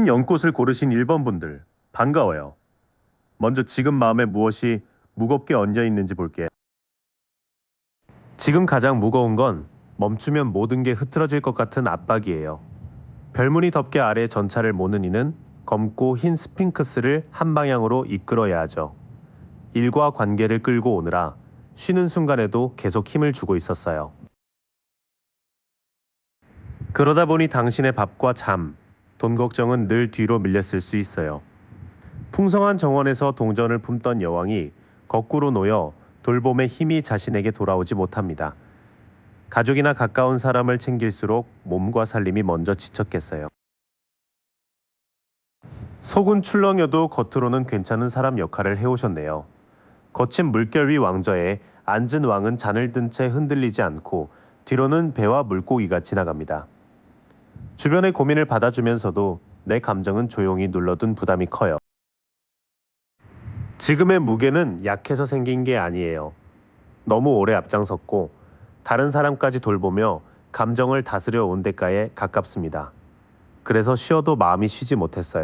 흰 연꽃을 고르신 1번 분들, 반가워요. 먼저 지금 마음에 무엇이 무겁게 얹여 있는지 볼게요. 지금 가장 무거운 건 멈추면 모든 게 흐트러질 것 같은 압박이에요. 별무늬 덮개 아래 전차를 모는 이는 검고 흰 스핑크스를 한 방향으로 이끌어야 하죠. 일과 관계를 끌고 오느라 쉬는 순간에도 계속 힘을 주고 있었어요. 그러다 보니 당신의 밥과 잠, 돈 걱정은 늘 뒤로 밀렸을 수 있어요. 풍성한 정원에서 동전을 품던 여왕이 거꾸로 놓여 돌봄의 힘이 자신에게 돌아오지 못합니다. 가족이나 가까운 사람을 챙길수록 몸과 살림이 먼저 지쳤겠어요. 속은 출렁여도 겉으로는 괜찮은 사람 역할을 해오셨네요. 거친 물결 위 왕좌에 앉은 왕은 잔을 든 채 흔들리지 않고 뒤로는 배와 물고기가 지나갑니다. 주변의 고민을 받아주면서도 내 감정은 조용히 눌러둔 부담이 커요. 지금의 무게는 약해서 생긴 게 아니에요. 너무 오래 앞장섰고 다른 사람까지 돌보며 감정을 다스려 온 대가에 가깝습니다. 그래서 쉬어도 마음이 쉬지 못했어요.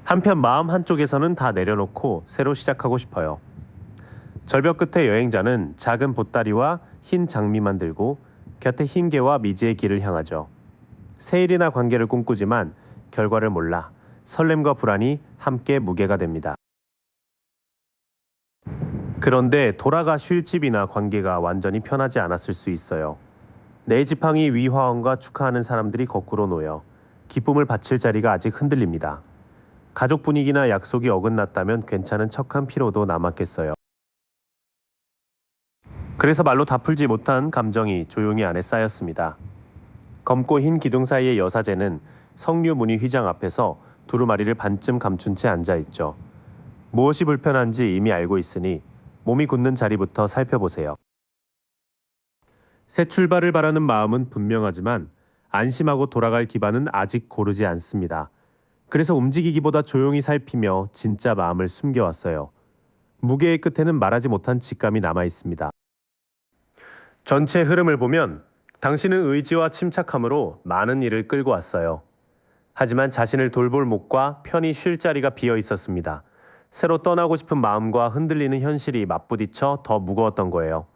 한편 마음 한쪽에서는 다 내려놓고 새로 시작하고 싶어요. 절벽 끝에 여행자는 작은 보따리와 흰 장미만 들고 곁에 흰 개와 미지의 길을 향하죠. 세일이나 관계를 꿈꾸지만 결과를 몰라 설렘과 불안이 함께 무게가 됩니다. 그런데 돌아가 쉴 집이나 관계가 완전히 편하지 않았을 수 있어요. 내 지팡이 위 화원과 축하하는 사람들이 거꾸로 놓여 기쁨을 바칠 자리가 아직 흔들립니다. 가족 분위기나 약속이 어긋났다면 괜찮은 척한 피로도 남았겠어요. 그래서 말로 다 풀지 못한 감정이 조용히 안에 쌓였습니다. 검고 흰 기둥 사이의 여사제는 석류 무늬 휘장 앞에서 두루마리를 반쯤 감춘 채 앉아있죠. 무엇이 불편한지 이미 알고 있으니 몸이 굳는 자리부터 살펴보세요. 새 출발을 바라는 마음은 분명하지만 안심하고 돌아갈 기반은 아직 고르지 않습니다. 그래서 움직이기보다 조용히 살피며 진짜 마음을 숨겨왔어요. 무게의 끝에는 말하지 못한 직감이 남아있습니다. 전체 흐름을 보면 당신은 의지와 침착함으로 많은 일을 끌고 왔어요. 하지만 자신을 돌볼 목과 편히 쉴 자리가 비어 있었습니다. 새로 떠나고 싶은 마음과 흔들리는 현실이 맞부딪혀 더 무거웠던 거예요.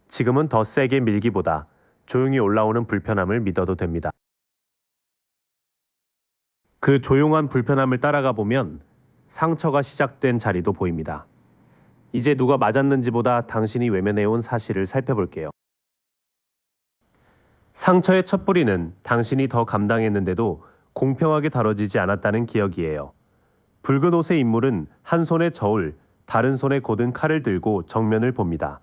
지금은 더 세게 밀기보다 조용히 올라오는 불편함을 믿어도 됩니다. 그 조용한 불편함을 따라가 보면 상처가 시작된 자리도 보입니다. 이제 누가 맞았는지보다 당신이 외면해온 사실을 살펴볼게요. 상처의 첫 뿌리는 당신이 더 감당했는데도 공평하게 다뤄지지 않았다는 기억이에요. 붉은 옷의 인물은 한 손에 저울, 다른 손에 곧은 칼을 들고 정면을 봅니다.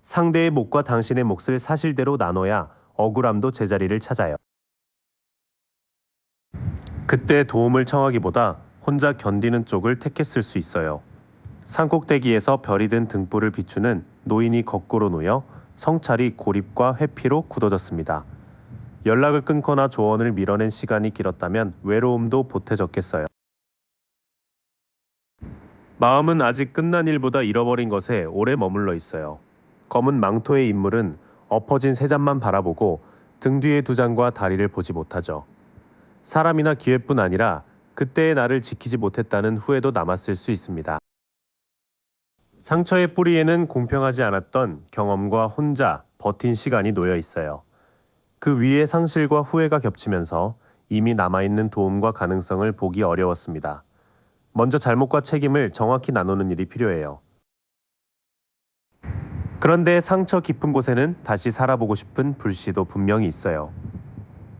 상대의 목과 당신의 몫을 사실대로 나눠야 억울함도 제자리를 찾아요. 그때 도움을 청하기보다 혼자 견디는 쪽을 택했을 수 있어요. 산꼭대기에서 별이 든 등불을 비추는 노인이 거꾸로 놓여 성찰이 고립과 회피로 굳어졌습니다. 연락을 끊거나 조언을 밀어낸 시간이 길었다면 외로움도 보태졌겠어요. 마음은 아직 끝난 일보다 잃어버린 것에 오래 머물러 있어요. 검은 망토의 인물은 엎어진 세 잔만 바라보고 등 뒤의 두 잔과 다리를 보지 못하죠. 사람이나 기회뿐 아니라 그때의 나를 지키지 못했다는 후회도 남았을 수 있습니다. 상처의 뿌리에는 공평하지 않았던 경험과 혼자 버틴 시간이 놓여 있어요. 그 위에 상실과 후회가 겹치면서 이미 남아있는 도움과 가능성을 보기 어려웠습니다. 먼저 잘못과 책임을 정확히 나누는 일이 필요해요. 그런데 상처 깊은 곳에는 다시 살아보고 싶은 불씨도 분명히 있어요.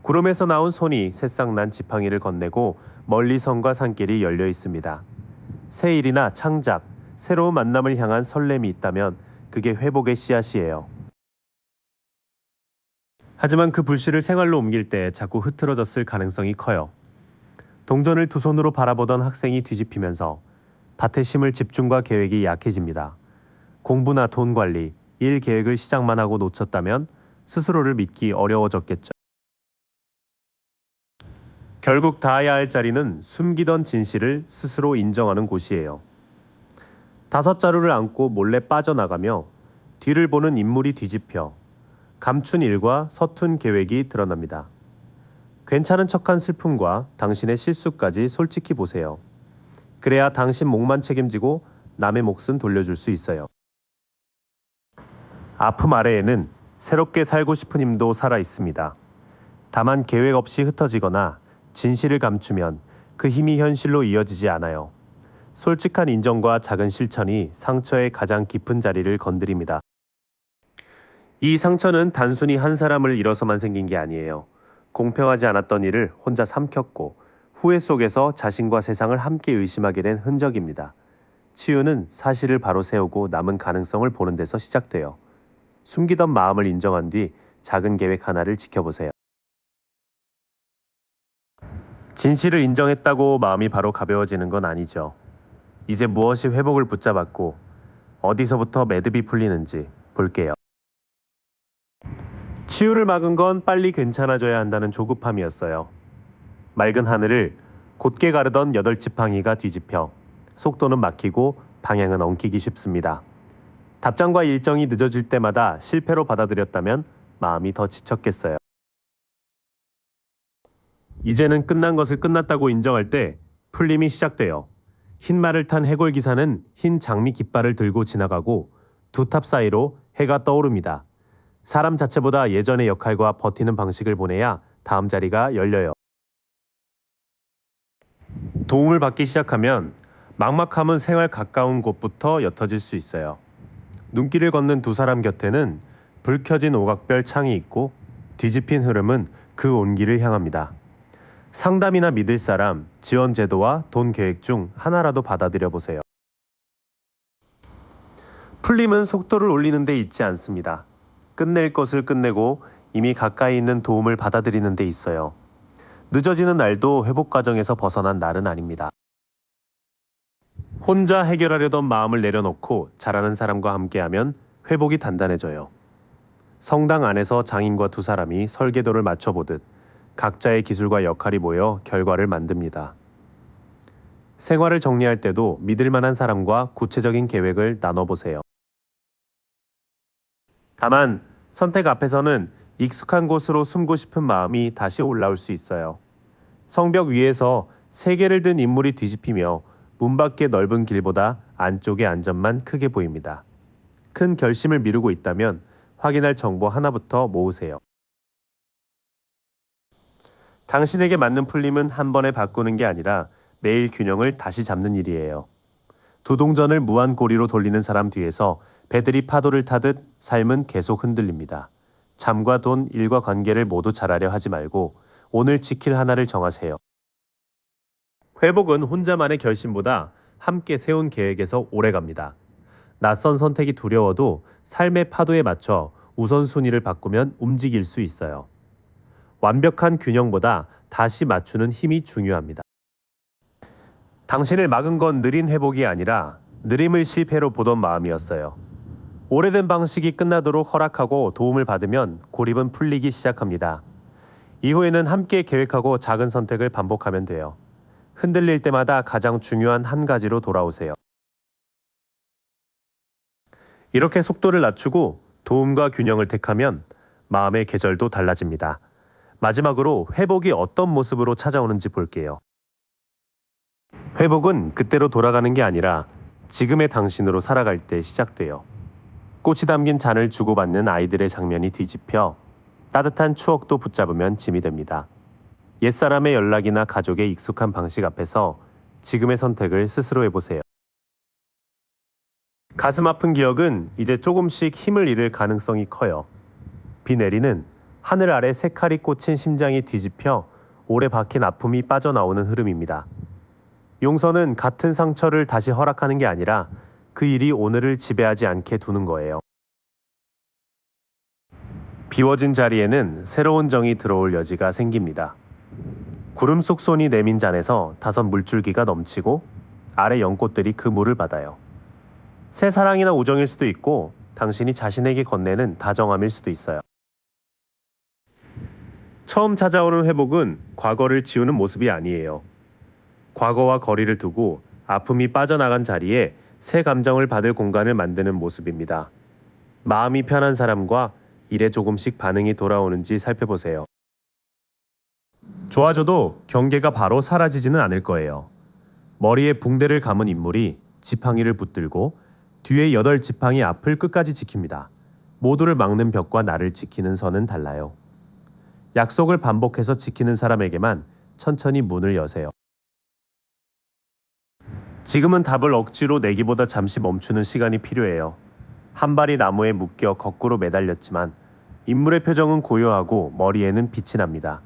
구름에서 나온 손이 새싹난 지팡이를 건네고 멀리 성과 산길이 열려 있습니다. 새 일이나 창작, 새로운 만남을 향한 설렘이 있다면 그게 회복의 씨앗이에요. 하지만 그 불씨를 생활로 옮길 때 자꾸 흐트러졌을 가능성이 커요. 동전을 두 손으로 바라보던 학생이 뒤집히면서 밭에 심을 집중과 계획이 약해집니다. 공부나 돈 관리, 일 계획을 시작만 하고 놓쳤다면 스스로를 믿기 어려워졌겠죠. 결국 닿아야 할 자리는 숨기던 진실을 스스로 인정하는 곳이에요. 5자루를 안고 몰래 빠져나가며 뒤를 보는 인물이 뒤집혀 감춘 일과 서툰 계획이 드러납니다. 괜찮은 척한 슬픔과 당신의 실수까지 솔직히 보세요. 그래야 당신 몫만 책임지고 남의 몫은 돌려줄 수 있어요. 아픔 아래에는 새롭게 살고 싶은 힘도 살아 있습니다. 다만 계획 없이 흩어지거나 진실을 감추면 그 힘이 현실로 이어지지 않아요. 솔직한 인정과 작은 실천이 상처의 가장 깊은 자리를 건드립니다. 이 상처는 단순히 한 사람을 잃어서만 생긴 게 아니에요. 공평하지 않았던 일을 혼자 삼켰고 후회 속에서 자신과 세상을 함께 의심하게 된 흔적입니다. 치유는 사실을 바로 세우고 남은 가능성을 보는 데서 시작돼요. 숨기던 마음을 인정한 뒤 작은 계획 하나를 지켜보세요. 진실을 인정했다고 마음이 바로 가벼워지는 건 아니죠. 이제 무엇이 회복을 붙잡았고 어디서부터 매듭이 풀리는지 볼게요. 치유를 막은 건 빨리 괜찮아져야 한다는 조급함이었어요. 맑은 하늘을 곧게 가르던 8지팡이가 뒤집혀 속도는 막히고 방향은 엉키기 쉽습니다. 답장과 일정이 늦어질 때마다 실패로 받아들였다면 마음이 더 지쳤겠어요. 이제는 끝난 것을 끝났다고 인정할 때 풀림이 시작돼요. 흰 말을 탄 해골 기사는 흰 장미 깃발을 들고 지나가고 두 탑 사이로 해가 떠오릅니다. 사람 자체보다 예전의 역할과 버티는 방식을 보내야 다음 자리가 열려요. 도움을 받기 시작하면 막막함은 생활 가까운 곳부터 옅어질 수 있어요. 눈길을 걷는 두 사람 곁에는 불 켜진 오각별 창이 있고 뒤집힌 흐름은 그 온기를 향합니다. 상담이나 믿을 사람, 지원 제도와 돈 계획 중 하나라도 받아들여 보세요. 풀림은 속도를 올리는 데 있지 않습니다. 끝낼 것을 끝내고 이미 가까이 있는 도움을 받아들이는 데 있어요. 늦어지는 날도 회복 과정에서 벗어난 날은 아닙니다. 혼자 해결하려던 마음을 내려놓고 잘하는 사람과 함께하면 회복이 단단해져요. 성당 안에서 장인과 두 사람이 설계도를 맞춰보듯 각자의 기술과 역할이 모여 결과를 만듭니다. 생활을 정리할 때도 믿을 만한 사람과 구체적인 계획을 나눠보세요. 다만 선택 앞에서는 익숙한 곳으로 숨고 싶은 마음이 다시 올라올 수 있어요. 성벽 위에서 세개를 든 인물이 뒤집히며 문 밖의 넓은 길보다 안쪽의 안전만 크게 보입니다. 큰 결심을 미루고 있다면 확인할 정보 하나부터 모으세요. 당신에게 맞는 풀림은 한 번에 바꾸는 게 아니라 매일 균형을 다시 잡는 일이에요. 두 동전을 무한고리로 돌리는 사람 뒤에서 배들이 파도를 타듯 삶은 계속 흔들립니다. 잠과 돈, 일과 관계를 모두 잘하려 하지 말고 오늘 지킬 하나를 정하세요. 회복은 혼자만의 결심보다 함께 세운 계획에서 오래갑니다. 낯선 선택이 두려워도 삶의 파도에 맞춰 우선순위를 바꾸면 움직일 수 있어요. 완벽한 균형보다 다시 맞추는 힘이 중요합니다. 당신을 막은 건 느린 회복이 아니라 느림을 실패로 보던 마음이었어요. 오래된 방식이 끝나도록 허락하고 도움을 받으면 고립은 풀리기 시작합니다. 이후에는 함께 계획하고 작은 선택을 반복하면 돼요. 흔들릴 때마다 가장 중요한 한 가지로 돌아오세요. 이렇게 속도를 낮추고 도움과 균형을 택하면 마음의 계절도 달라집니다. 마지막으로 회복이 어떤 모습으로 찾아오는지 볼게요. 회복은 그때로 돌아가는 게 아니라 지금의 당신으로 살아갈 때 시작돼요. 꽃이 담긴 잔을 주고받는 아이들의 장면이 뒤집혀 따뜻한 추억도 붙잡으면 짐이 됩니다. 옛사람의 연락이나 가족의 익숙한 방식 앞에서 지금의 선택을 스스로 해보세요. 가슴 아픈 기억은 이제 조금씩 힘을 잃을 가능성이 커요. 비 내리는 하늘 아래 새칼이 꽂힌 심장이 뒤집혀 오래 박힌 아픔이 빠져나오는 흐름입니다. 용서는 같은 상처를 다시 허락하는 게 아니라 그 일이 오늘을 지배하지 않게 두는 거예요. 비워진 자리에는 새로운 정이 들어올 여지가 생깁니다. 구름 속 손이 내민 잔에서 5 물줄기가 넘치고 아래 연꽃들이 그 물을 받아요. 새 사랑이나 우정일 수도 있고 당신이 자신에게 건네는 다정함일 수도 있어요. 처음 찾아오는 회복은 과거를 지우는 모습이 아니에요. 과거와 거리를 두고 아픔이 빠져나간 자리에 새 감정을 받을 공간을 만드는 모습입니다. 마음이 편한 사람과 일에 조금씩 반응이 돌아오는지 살펴보세요. 좋아져도 경계가 바로 사라지지는 않을 거예요. 머리에 붕대를 감은 인물이 지팡이를 붙들고 뒤에 8지팡이 앞을 끝까지 지킵니다. 모두를 막는 벽과 나를 지키는 선은 달라요. 약속을 반복해서 지키는 사람에게만 천천히 문을 여세요. 지금은 답을 억지로 내기보다 잠시 멈추는 시간이 필요해요. 한 발이 나무에 묶여 거꾸로 매달렸지만 인물의 표정은 고요하고 머리에는 빛이 납니다.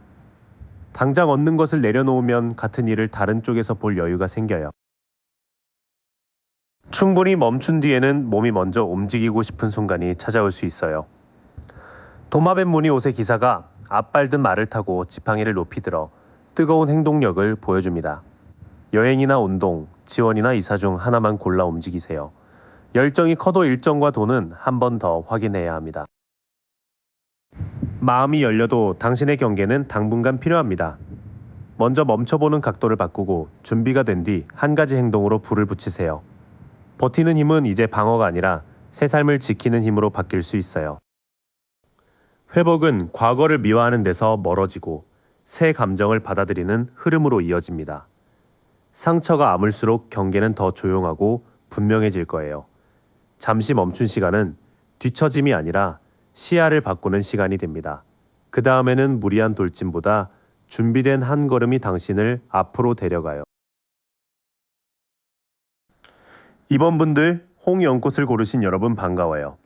당장 얻는 것을 내려놓으면 같은 일을 다른 쪽에서 볼 여유가 생겨요. 충분히 멈춘 뒤에는 몸이 먼저 움직이고 싶은 순간이 찾아올 수 있어요. 도마뱀 무늬 옷의 기사가 앞발든 말을 타고 지팡이를 높이 들어 뜨거운 행동력을 보여줍니다. 여행이나 운동, 지원이나 이사 중 하나만 골라 움직이세요. 열정이 커도 일정과 돈은 한 번 더 확인해야 합니다. 마음이 열려도 당신의 경계는 당분간 필요합니다. 먼저 멈춰보는 각도를 바꾸고 준비가 된 뒤 한 가지 행동으로 불을 붙이세요. 버티는 힘은 이제 방어가 아니라 새 삶을 지키는 힘으로 바뀔 수 있어요. 회복은 과거를 미화하는 데서 멀어지고 새 감정을 받아들이는 흐름으로 이어집니다. 상처가 아물수록 경계는 더 조용하고 분명해질 거예요. 잠시 멈춘 시간은 뒤처짐이 아니라 시야를 바꾸는 시간이 됩니다. 그 다음에는 무리한 돌진보다 준비된 한 걸음이 당신을 앞으로 데려가요. 이번 분들 홍연꽃을 고르신 여러분 반가워요.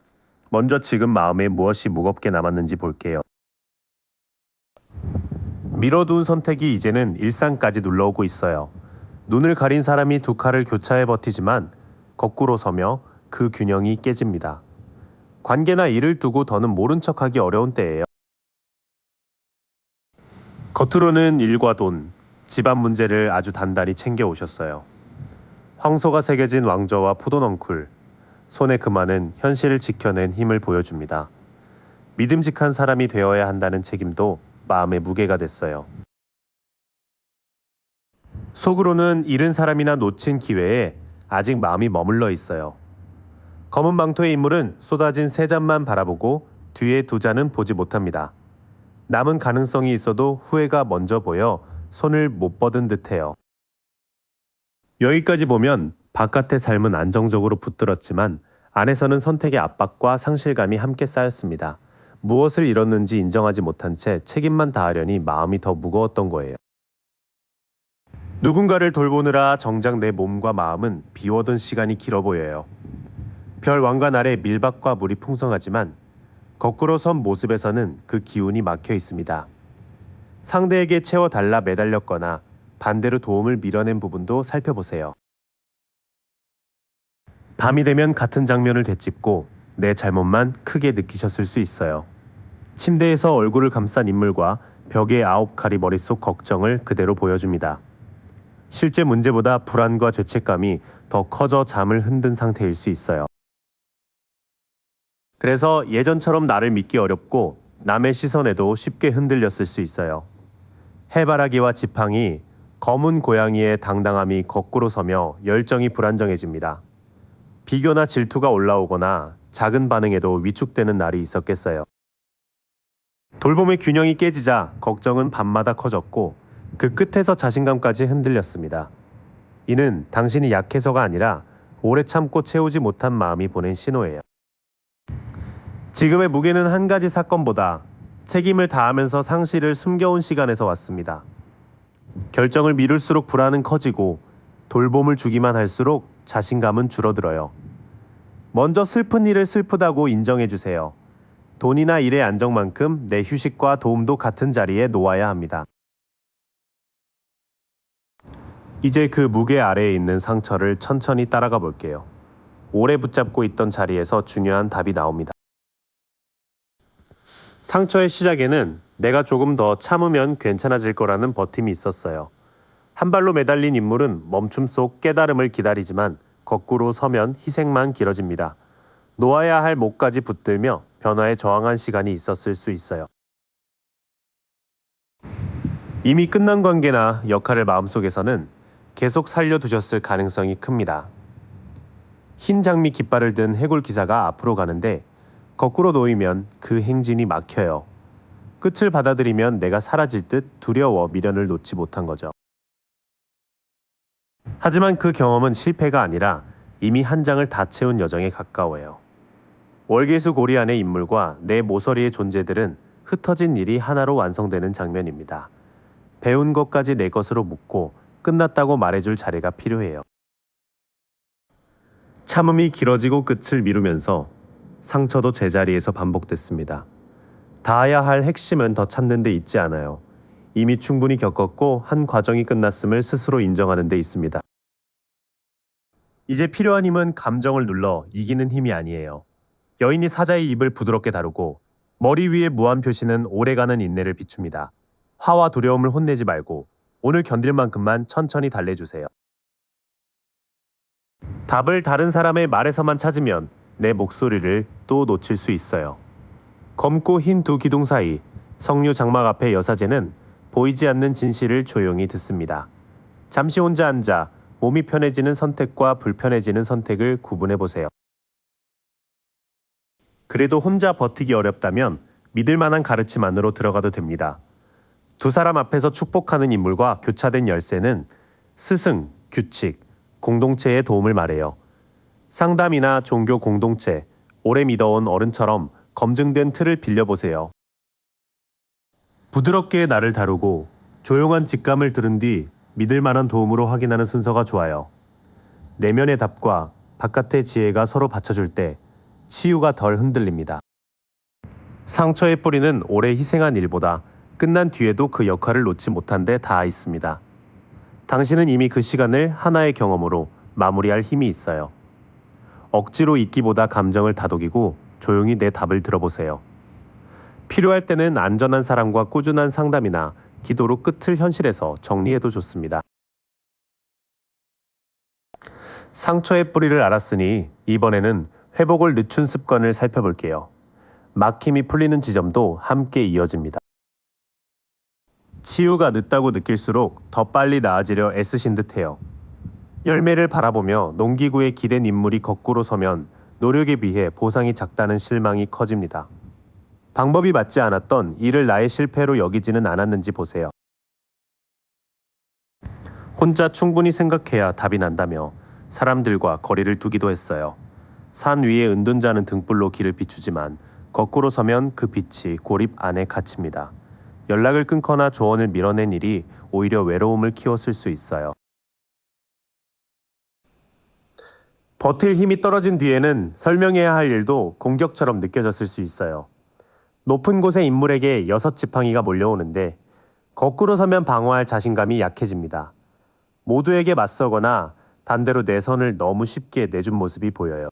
먼저 지금 마음에 무엇이 무겁게 남았는지 볼게요. 미뤄둔 선택이 이제는 일상까지 눌러오고 있어요. 눈을 가린 사람이 두 칼을 교차해 버티지만 거꾸로 서며 그 균형이 깨집니다. 관계나 일을 두고 더는 모른 척하기 어려운 때예요. 겉으로는 일과 돈, 집안 문제를 아주 단단히 챙겨오셨어요. 황소가 새겨진 왕좌와 포도넝쿨, 손에 금화는 현실을 지켜낸 힘을 보여줍니다. 믿음직한 사람이 되어야 한다는 책임도 마음의 무게가 됐어요. 속으로는 잃은 사람이나 놓친 기회에 아직 마음이 머물러 있어요. 검은 망토의 인물은 쏟아진 세 잔만 바라보고 뒤에 두 잔은 보지 못합니다. 남은 가능성이 있어도 후회가 먼저 보여 손을 못 뻗은 듯해요. 여기까지 보면 바깥의 삶은 안정적으로 붙들었지만 안에서는 선택의 압박과 상실감이 함께 쌓였습니다. 무엇을 잃었는지 인정하지 못한 채 책임만 다하려니 마음이 더 무거웠던 거예요. 누군가를 돌보느라 정작 내 몸과 마음은 비워둔 시간이 길어 보여요. 별 왕관 아래 밀밭과 물이 풍성하지만 거꾸로 선 모습에서는 그 기운이 막혀 있습니다. 상대에게 채워달라 매달렸거나 반대로 도움을 밀어낸 부분도 살펴보세요. 밤이 되면 같은 장면을 되짚고 내 잘못만 크게 느끼셨을 수 있어요. 침대에서 얼굴을 감싼 인물과 벽의 9칼이 머릿속 걱정을 그대로 보여줍니다. 실제 문제보다 불안과 죄책감이 더 커져 잠을 흔든 상태일 수 있어요. 그래서 예전처럼 나를 믿기 어렵고 남의 시선에도 쉽게 흔들렸을 수 있어요. 해바라기와 지팡이, 검은 고양이의 당당함이 거꾸로 서며 열정이 불안정해집니다. 비교나 질투가 올라오거나 작은 반응에도 위축되는 날이 있었겠어요. 돌봄의 균형이 깨지자 걱정은 밤마다 커졌고 그 끝에서 자신감까지 흔들렸습니다. 이는 당신이 약해서가 아니라 오래 참고 채우지 못한 마음이 보낸 신호예요. 지금의 무게는 한 가지 사건보다 책임을 다하면서 상실을 숨겨온 시간에서 왔습니다. 결정을 미룰수록 불안은 커지고 돌봄을 주기만 할수록 자신감은 줄어들어요. 먼저 슬픈 일을 슬프다고 인정해주세요. 돈이나 일의 안정만큼 내 휴식과 도움도 같은 자리에 놓아야 합니다. 이제 그 무게 아래에 있는 상처를 천천히 따라가 볼게요. 오래 붙잡고 있던 자리에서 중요한 답이 나옵니다. 상처의 시작에는 내가 조금 더 참으면 괜찮아질 거라는 버팀이 있었어요. 한 발로 매달린 인물은 멈춤 속 깨달음을 기다리지만 거꾸로 서면 희생만 길어집니다. 놓아야 할 목까지 붙들며 변화에 저항한 시간이 있었을 수 있어요. 이미 끝난 관계나 역할을 마음속에서는 계속 살려두셨을 가능성이 큽니다. 흰 장미 깃발을 든 해골 기사가 앞으로 가는데 거꾸로 놓이면 그 행진이 막혀요. 끝을 받아들이면 내가 사라질 듯 두려워 미련을 놓지 못한 거죠. 하지만 그 경험은 실패가 아니라 이미 한 장을 다 채운 여정에 가까워요. 월계수 고리 안의 인물과 내 모서리의 존재들은 흩어진 일이 하나로 완성되는 장면입니다. 배운 것까지 내 것으로 묻고 끝났다고 말해줄 자리가 필요해요. 참음이 길어지고 끝을 미루면서 상처도 제자리에서 반복됐습니다. 닿아야 할 핵심은 더 참는 데 있지 않아요. 이미 충분히 겪었고 한 과정이 끝났음을 스스로 인정하는 데 있습니다. 이제 필요한 힘은 감정을 눌러 이기는 힘이 아니에요. 여인이 사자의 입을 부드럽게 다루고 머리 위의 무한 표시는 오래가는 인내를 비춥니다. 화와 두려움을 혼내지 말고 오늘 견딜 만큼만 천천히 달래주세요. 답을 다른 사람의 말에서만 찾으면 내 목소리를 또 놓칠 수 있어요. 검고 흰 두 기둥 사이 석류 장막 앞의 여사제는 보이지 않는 진실을 조용히 듣습니다. 잠시 혼자 앉아 몸이 편해지는 선택과 불편해지는 선택을 구분해 보세요. 그래도 혼자 버티기 어렵다면 믿을 만한 가르침 안으로 들어가도 됩니다. 두 사람 앞에서 축복하는 인물과 교차된 열쇠는 스승, 규칙, 공동체의 도움을 말해요. 상담이나 종교 공동체, 오래 믿어온 어른처럼 검증된 틀을 빌려보세요. 부드럽게 나를 다루고 조용한 직감을 들은 뒤 믿을 만한 도움으로 확인하는 순서가 좋아요. 내면의 답과 바깥의 지혜가 서로 받쳐줄 때 치유가 덜 흔들립니다. 상처의 뿌리는 오래 희생한 일보다 끝난 뒤에도 그 역할을 놓지 못한 데 닿아 있습니다. 당신은 이미 그 시간을 하나의 경험으로 마무리할 힘이 있어요. 억지로 잊기보다 감정을 다독이고 조용히 내 답을 들어보세요. 필요할 때는 안전한 사람과 꾸준한 상담이나 기도로 끝을 현실에서 정리해도 좋습니다. 상처의 뿌리를 알았으니 이번에는 회복을 늦춘 습관을 살펴볼게요. 막힘이 풀리는 지점도 함께 이어집니다. 치유가 늦다고 느낄수록 더 빨리 나아지려 애쓰신 듯해요. 열매를 바라보며 농기구에 기댄 인물이 거꾸로 서면 노력에 비해 보상이 작다는 실망이 커집니다. 방법이 맞지 않았던 이를 나의 실패로 여기지는 않았는지 보세요. 혼자 충분히 생각해야 답이 난다며 사람들과 거리를 두기도 했어요. 산 위에 은둔자는 등불로 길을 비추지만 거꾸로 서면 그 빛이 고립 안에 갇힙니다. 연락을 끊거나 조언을 밀어낸 일이 오히려 외로움을 키웠을 수 있어요. 버틸 힘이 떨어진 뒤에는 설명해야 할 일도 공격처럼 느껴졌을 수 있어요. 높은 곳의 인물에게 6지팡이가 몰려오는데 거꾸로 서면 방어할 자신감이 약해집니다. 모두에게 맞서거나 반대로 내 선을 너무 쉽게 내준 모습이 보여요.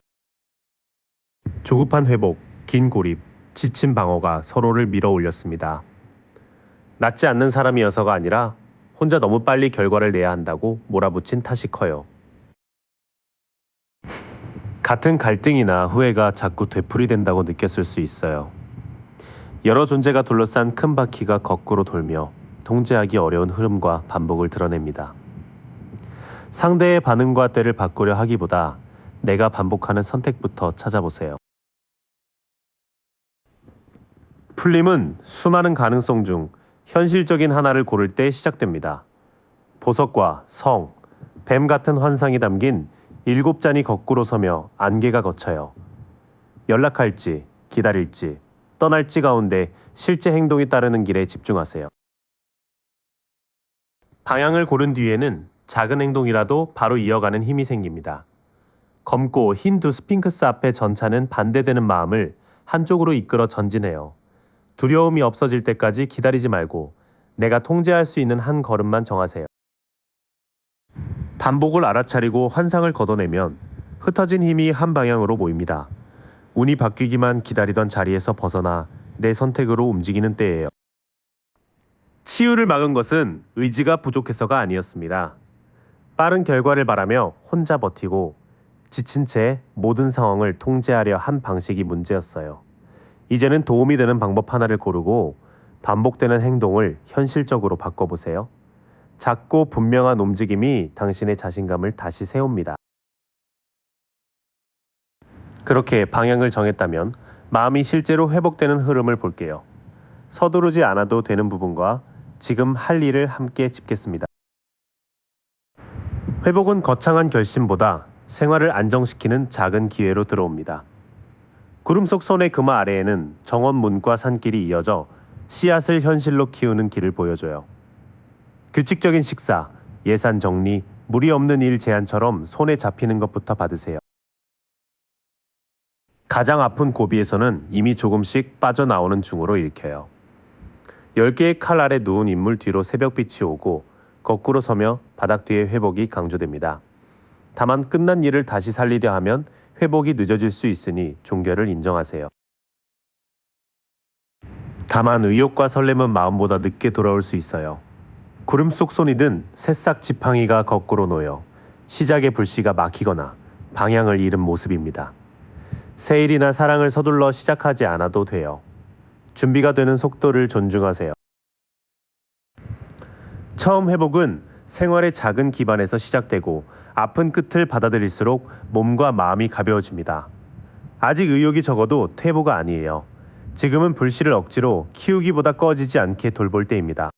조급한 회복, 긴 고립, 지친 방어가 서로를 밀어 올렸습니다. 낫지 않는 사람이어서가 아니라 혼자 너무 빨리 결과를 내야 한다고 몰아붙인 탓이 커요. 같은 갈등이나 후회가 자꾸 되풀이된다고 느꼈을 수 있어요. 여러 존재가 둘러싼 큰 바퀴가 거꾸로 돌며 통제하기 어려운 흐름과 반복을 드러냅니다. 상대의 반응과 때를 바꾸려 하기보다 내가 반복하는 선택부터 찾아보세요. 풀림은 수많은 가능성 중 현실적인 하나를 고를 때 시작됩니다. 보석과 성, 뱀 같은 환상이 담긴 7잔이 거꾸로 서며 안개가 걷혀요. 연락할지, 기다릴지, 떠날지 가운데 실제 행동이 따르는 길에 집중하세요. 방향을 고른 뒤에는 작은 행동이라도 바로 이어가는 힘이 생깁니다. 검고 흰 두 스핑크스 앞에 전차는 반대되는 마음을 한쪽으로 이끌어 전진해요. 두려움이 없어질 때까지 기다리지 말고 내가 통제할 수 있는 한 걸음만 정하세요. 반복을 알아차리고 환상을 걷어내면 흩어진 힘이 한 방향으로 모입니다. 운이 바뀌기만 기다리던 자리에서 벗어나 내 선택으로 움직이는 때예요. 치유를 막은 것은 의지가 부족해서가 아니었습니다. 빠른 결과를 바라며 혼자 버티고 지친 채 모든 상황을 통제하려 한 방식이 문제였어요. 이제는 도움이 되는 방법 하나를 고르고 반복되는 행동을 현실적으로 바꿔보세요. 작고 분명한 움직임이 당신의 자신감을 다시 세웁니다. 그렇게 방향을 정했다면 마음이 실제로 회복되는 흐름을 볼게요. 서두르지 않아도 되는 부분과 지금 할 일을 함께 짚겠습니다. 회복은 거창한 결심보다 생활을 안정시키는 작은 기회로 들어옵니다. 구름 속 손의 그마 아래에는 정원문과 산길이 이어져 씨앗을 현실로 키우는 길을 보여줘요. 규칙적인 식사, 예산 정리, 무리 없는 일 제한처럼 손에 잡히는 것부터 받으세요. 가장 아픈 고비에서는 이미 조금씩 빠져나오는 중으로 읽혀요. 10개의 칼 아래 누운 인물 뒤로 새벽빛이 오고 거꾸로 서며 바닥 뒤의 회복이 강조됩니다. 다만 끝난 일을 다시 살리려 하면 회복이 늦어질 수 있으니 종결을 인정하세요. 다만 의욕과 설렘은 마음보다 늦게 돌아올 수 있어요. 구름 속 손이 든 새싹 지팡이가 거꾸로 놓여 시작의 불씨가 막히거나 방향을 잃은 모습입니다. 새 일이나 사랑을 서둘러 시작하지 않아도 돼요. 준비가 되는 속도를 존중하세요. 처음 회복은 생활의 작은 기반에서 시작되고 아픈 끝을 받아들일수록 몸과 마음이 가벼워집니다. 아직 의욕이 적어도 퇴보가 아니에요. 지금은 불씨를 억지로 키우기보다 꺼지지 않게 돌볼 때입니다.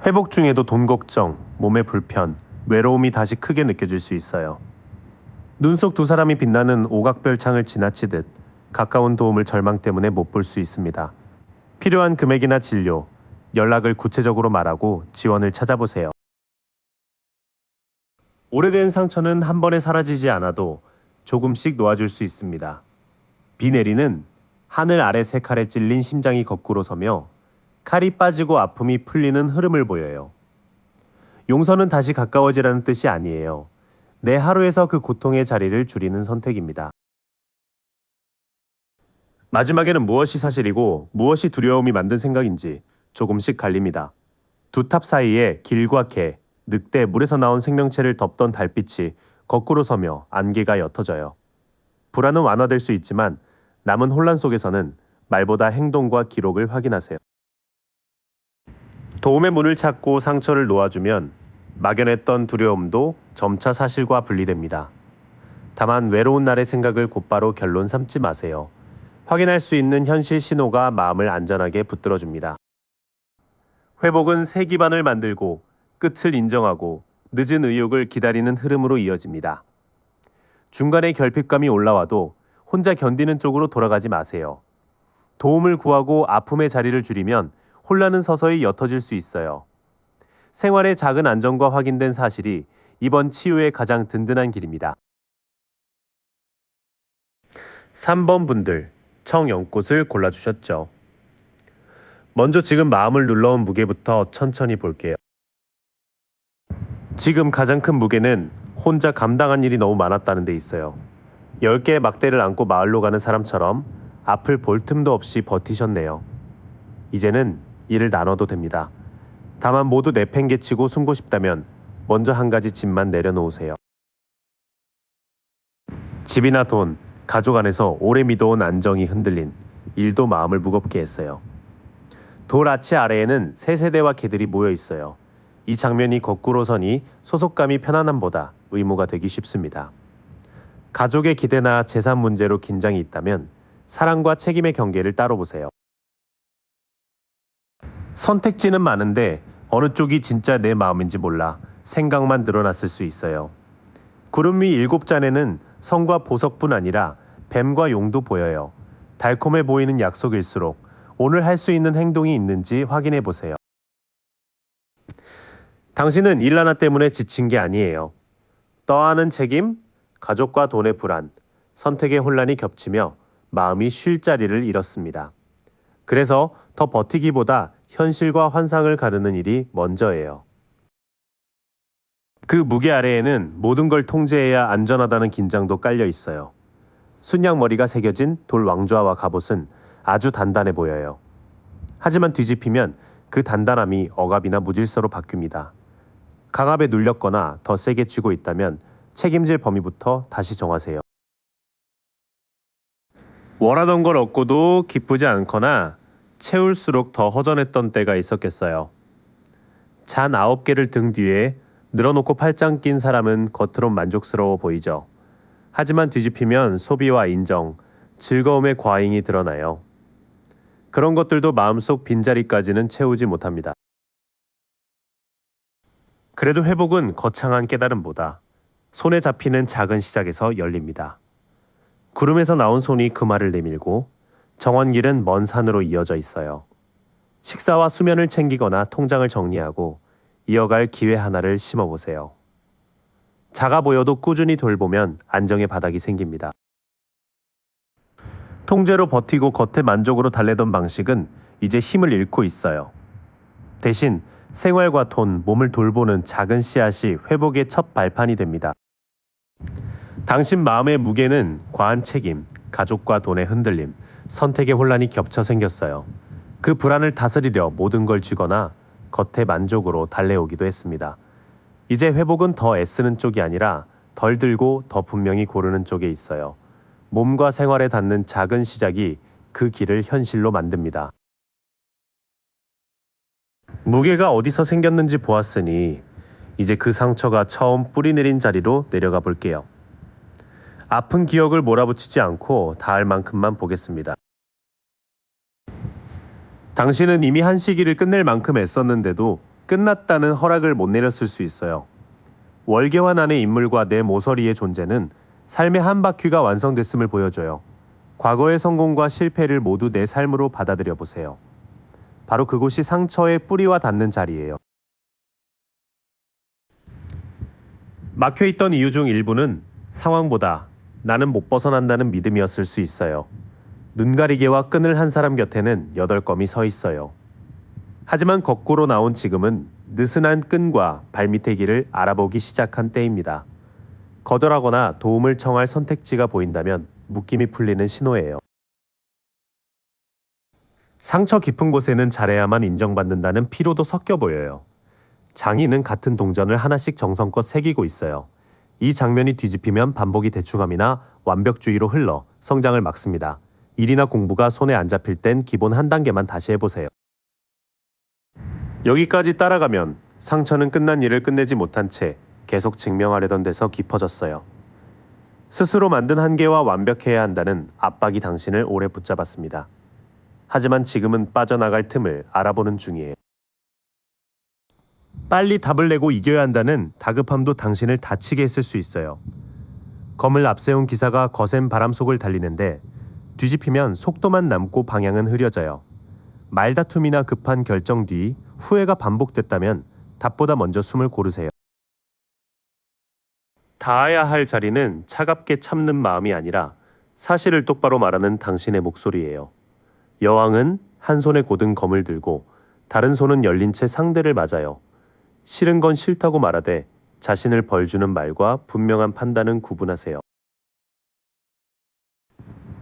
회복 중에도 돈 걱정, 몸의 불편, 외로움이 다시 크게 느껴질 수 있어요. 눈 속 두 사람이 빛나는 오각별 창을 지나치듯 가까운 도움을 절망 때문에 못 볼 수 있습니다. 필요한 금액이나 진료, 연락을 구체적으로 말하고 지원을 찾아보세요. 오래된 상처는 한 번에 사라지지 않아도 조금씩 놓아줄 수 있습니다. 비 내리는 하늘 아래 세 칼에 찔린 심장이 거꾸로 서며 칼이 빠지고 아픔이 풀리는 흐름을 보여요. 용서는 다시 가까워지라는 뜻이 아니에요. 내 하루에서 그 고통의 자리를 줄이는 선택입니다. 마지막에는 무엇이 사실이고 무엇이 두려움이 만든 생각인지 조금씩 갈립니다. 두 탑 사이에 길과 개, 늑대, 물에서 나온 생명체를 덮던 달빛이 거꾸로 서며 안개가 옅어져요. 불안은 완화될 수 있지만 남은 혼란 속에서는 말보다 행동과 기록을 확인하세요. 도움의 문을 찾고 상처를 놓아주면 막연했던 두려움도 점차 사실과 분리됩니다. 다만 외로운 날의 생각을 곧바로 결론 삼지 마세요. 확인할 수 있는 현실 신호가 마음을 안전하게 붙들어줍니다. 회복은 새 기반을 만들고 끝을 인정하고 늦은 의욕을 기다리는 흐름으로 이어집니다. 중간에 결핍감이 올라와도 혼자 견디는 쪽으로 돌아가지 마세요. 도움을 구하고 아픔의 자리를 줄이면 혼란은 서서히 옅어질 수 있어요. 생활의 작은 안정과 확인된 사실이 이번 치유의 가장 든든한 길입니다. 3번 분들, 청연꽃을 골라주셨죠. 먼저 지금 마음을 눌러온 무게부터 천천히 볼게요. 지금 가장 큰 무게는 혼자 감당한 일이 너무 많았다는 데 있어요. 10개의 막대를 안고 마을로 가는 사람처럼 앞을 볼 틈도 없이 버티셨네요. 이제는 일을 나눠도 됩니다. 다만 모두 내팽개치고 숨고 싶다면 먼저 한 가지 짐만 내려놓으세요. 집이나 돈, 가족 안에서 오래 믿어온 안정이 흔들린 일도 마음을 무겁게 했어요. 돌 아치 아래에는 새 세대와 개들이 모여 있어요. 이 장면이 거꾸로 서니 소속감이 편안함보다 의무가 되기 쉽습니다. 가족의 기대나 재산 문제로 긴장이 있다면 사랑과 책임의 경계를 따로 보세요. 선택지는 많은데 어느 쪽이 진짜 내 마음인지 몰라 생각만 늘어났을 수 있어요. 구름 위 7잔에는 성과 보석뿐 아니라 뱀과 용도 보여요. 달콤해 보이는 약속일수록 오늘 할 수 있는 행동이 있는지 확인해 보세요. 당신은 일 하나 때문에 지친 게 아니에요. 떠안은 책임, 가족과 돈의 불안, 선택의 혼란이 겹치며 마음이 쉴 자리를 잃었습니다. 그래서 더 버티기보다 현실과 환상을 가르는 일이 먼저예요. 그 무게 아래에는 모든 걸 통제해야 안전하다는 긴장도 깔려 있어요. 순양머리가 새겨진 돌 왕좌와 갑옷은 아주 단단해 보여요. 하지만 뒤집히면 그 단단함이 억압이나 무질서로 바뀝니다. 강압에 눌렸거나 더 세게 쥐고 있다면 책임질 범위부터 다시 정하세요. 원하던 걸 얻고도 기쁘지 않거나 채울수록 더 허전했던 때가 있었겠어요. 잔 9개를 등 뒤에 늘어놓고 팔짱 낀 사람은 겉으론 만족스러워 보이죠. 하지만 뒤집히면 소비와 인정, 즐거움의 과잉이 드러나요. 그런 것들도 마음속 빈자리까지는 채우지 못합니다. 그래도 회복은 거창한 깨달음보다 손에 잡히는 작은 시작에서 열립니다. 구름에서 나온 손이 그 말을 내밀고 정원길은 먼 산으로 이어져 있어요. 식사와 수면을 챙기거나 통장을 정리하고 이어갈 기회 하나를 심어보세요. 작아 보여도 꾸준히 돌보면 안정의 바닥이 생깁니다. 통제로 버티고 겉에 만족으로 달래던 방식은 이제 힘을 잃고 있어요. 대신 생활과 돈, 몸을 돌보는 작은 씨앗이 회복의 첫 발판이 됩니다. 당신 마음의 무게는 과한 책임, 가족과 돈의 흔들림, 선택의 혼란이 겹쳐 생겼어요. 그 불안을 다스리려 모든 걸 쥐거나 겉의 만족으로 달래오기도 했습니다. 이제 회복은 더 애쓰는 쪽이 아니라 덜 들고 더 분명히 고르는 쪽에 있어요. 몸과 생활에 닿는 작은 시작이 그 길을 현실로 만듭니다. 무게가 어디서 생겼는지 보았으니 이제 그 상처가 처음 뿌리 내린 자리로 내려가 볼게요. 아픈 기억을 몰아붙이지 않고 닿을 만큼만 보겠습니다. 당신은 이미 한 시기를 끝낼 만큼 애썼는데도 끝났다는 허락을 못 내렸을 수 있어요. 월계환 안의 인물과 내 모서리의 존재는 삶의 한 바퀴가 완성됐음을 보여줘요. 과거의 성공과 실패를 모두 내 삶으로 받아들여 보세요. 바로 그곳이 상처의 뿌리와 닿는 자리예요. 막혀있던 이유 중 일부는 상황보다 나는 못 벗어난다는 믿음이었을 수 있어요. 눈가리개와 끈을 한 사람 곁에는 8껌이 서 있어요. 하지만 거꾸로 나온 지금은 느슨한 끈과 발밑의 길을 알아보기 시작한 때입니다. 거절하거나 도움을 청할 선택지가 보인다면 묶임이 풀리는 신호예요. 상처 깊은 곳에는 잘해야만 인정받는다는 피로도 섞여 보여요. 장인은 같은 동전을 하나씩 정성껏 새기고 있어요. 이 장면이 뒤집히면 반복이 대충함이나 완벽주의로 흘러 성장을 막습니다. 일이나 공부가 손에 안 잡힐 땐 기본 한 단계만 다시 해보세요. 여기까지 따라가면 상처는 끝난 일을 끝내지 못한 채 계속 증명하려던 데서 깊어졌어요. 스스로 만든 한계와 완벽해야 한다는 압박이 당신을 오래 붙잡았습니다. 하지만 지금은 빠져나갈 틈을 알아보는 중이에요. 빨리 답을 내고 이겨야 한다는 다급함도 당신을 다치게 했을 수 있어요. 검을 앞세운 기사가 거센 바람 속을 달리는데 뒤집히면 속도만 남고 방향은 흐려져요. 말다툼이나 급한 결정 뒤 후회가 반복됐다면 답보다 먼저 숨을 고르세요. 닿아야 할 자리는 차갑게 참는 마음이 아니라 사실을 똑바로 말하는 당신의 목소리예요. 여왕은 한 손에 곧은 검을 들고 다른 손은 열린 채 상대를 맞아요. 싫은 건 싫다고 말하되 자신을 벌주는 말과 분명한 판단은 구분하세요.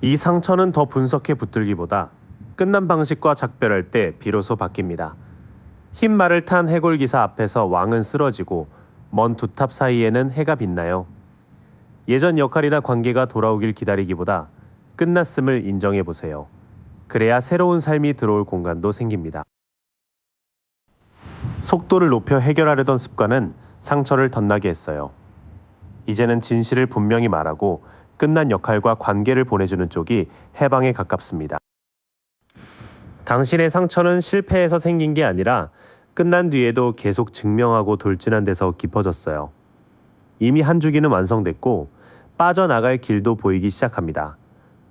이 상처는 더 분석해 붙들기보다 끝난 방식과 작별할 때 비로소 바뀝니다. 흰 말을 탄 해골기사 앞에서 왕은 쓰러지고 먼 두 탑 사이에는 해가 빛나요. 예전 역할이나 관계가 돌아오길 기다리기보다 끝났음을 인정해 보세요. 그래야 새로운 삶이 들어올 공간도 생깁니다. 속도를 높여 해결하려던 습관은 상처를 덧나게 했어요. 이제는 진실을 분명히 말하고 끝난 역할과 관계를 보내주는 쪽이 해방에 가깝습니다. 당신의 상처는 실패해서 생긴 게 아니라 끝난 뒤에도 계속 증명하고 돌진한 데서 깊어졌어요. 이미 한 주기는 완성됐고 빠져나갈 길도 보이기 시작합니다.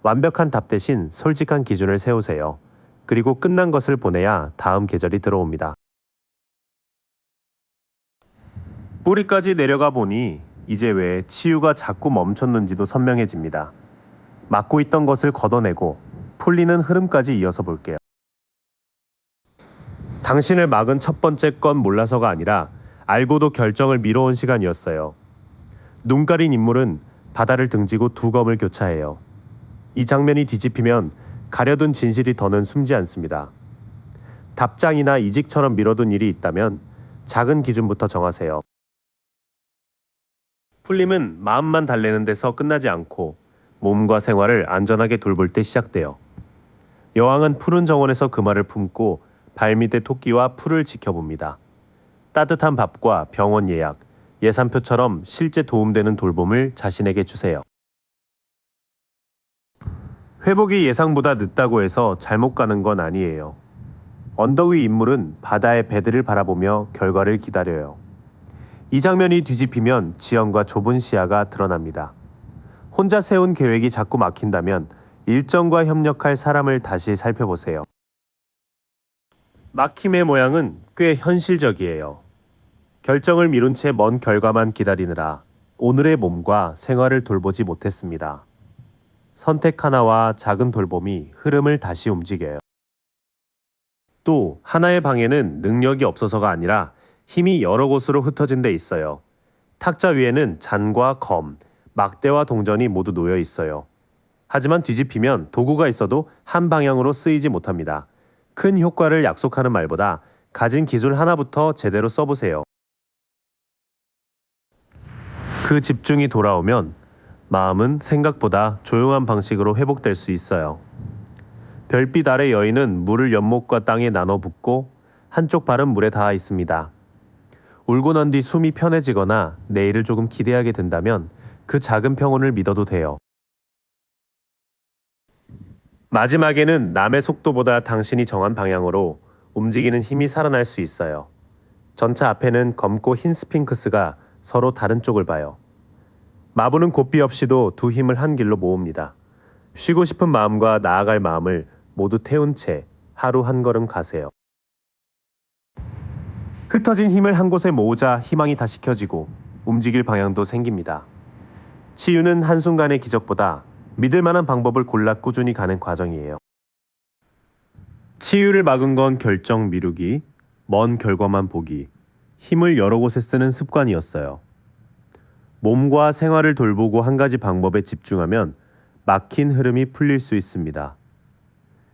완벽한 답 대신 솔직한 기준을 세우세요. 그리고 끝난 것을 보내야 다음 계절이 들어옵니다. 뿌리까지 내려가 보니 이제 왜 치유가 자꾸 멈췄는지도 선명해집니다. 막고 있던 것을 걷어내고 풀리는 흐름까지 이어서 볼게요. 당신을 막은 첫 번째 건 몰라서가 아니라 알고도 결정을 미뤄온 시간이었어요. 눈 가린 인물은 바다를 등지고 두 검을 교차해요. 이 장면이 뒤집히면 가려둔 진실이 더는 숨지 않습니다. 답장이나 이직처럼 미뤄둔 일이 있다면 작은 기준부터 정하세요. 풀림은 마음만 달래는 데서 끝나지 않고 몸과 생활을 안전하게 돌볼 때 시작돼요. 여왕은 푸른 정원에서 그 말을 품고 발밑의 토끼와 풀을 지켜봅니다. 따뜻한 밥과 병원 예약, 예산표처럼 실제 도움되는 돌봄을 자신에게 주세요. 회복이 예상보다 늦다고 해서 잘못 가는 건 아니에요. 언덕 위 인물은 바다의 배들을 바라보며 결과를 기다려요. 이 장면이 뒤집히면 지연과 좁은 시야가 드러납니다. 혼자 세운 계획이 자꾸 막힌다면 일정과 협력할 사람을 다시 살펴보세요. 막힘의 모양은 꽤 현실적이에요. 결정을 미룬 채 먼 결과만 기다리느라 오늘의 몸과 생활을 돌보지 못했습니다. 선택 하나와 작은 돌봄이 흐름을 다시 움직여요. 또 하나의 방에는 능력이 없어서가 아니라 힘이 여러 곳으로 흩어진 데 있어요. 탁자 위에는 잔과 검, 막대와 동전이 모두 놓여 있어요. 하지만 뒤집히면 도구가 있어도 한 방향으로 쓰이지 못합니다. 큰 효과를 약속하는 말보다 가진 기술 하나부터 제대로 써보세요. 그 집중이 돌아오면 마음은 생각보다 조용한 방식으로 회복될 수 있어요. 별빛 아래 여인은 물을 연못과 땅에 나눠 붓고 한쪽 발은 물에 닿아 있습니다. 울고 난 뒤 숨이 편해지거나 내일을 조금 기대하게 된다면 그 작은 평온을 믿어도 돼요. 마지막에는 남의 속도보다 당신이 정한 방향으로 움직이는 힘이 살아날 수 있어요. 전차 앞에는 검고 흰 스핑크스가 서로 다른 쪽을 봐요. 마부는 고삐 없이도 두 힘을 한 길로 모읍니다. 쉬고 싶은 마음과 나아갈 마음을 모두 태운 채 하루 한 걸음 가세요. 흩어진 힘을 한 곳에 모으자 희망이 다시 켜지고 움직일 방향도 생깁니다. 치유는 한순간의 기적보다 믿을 만한 방법을 골라 꾸준히 가는 과정이에요. 치유를 막은 건 결정 미루기, 먼 결과만 보기, 힘을 여러 곳에 쓰는 습관이었어요. 몸과 생활을 돌보고 한 가지 방법에 집중하면 막힌 흐름이 풀릴 수 있습니다.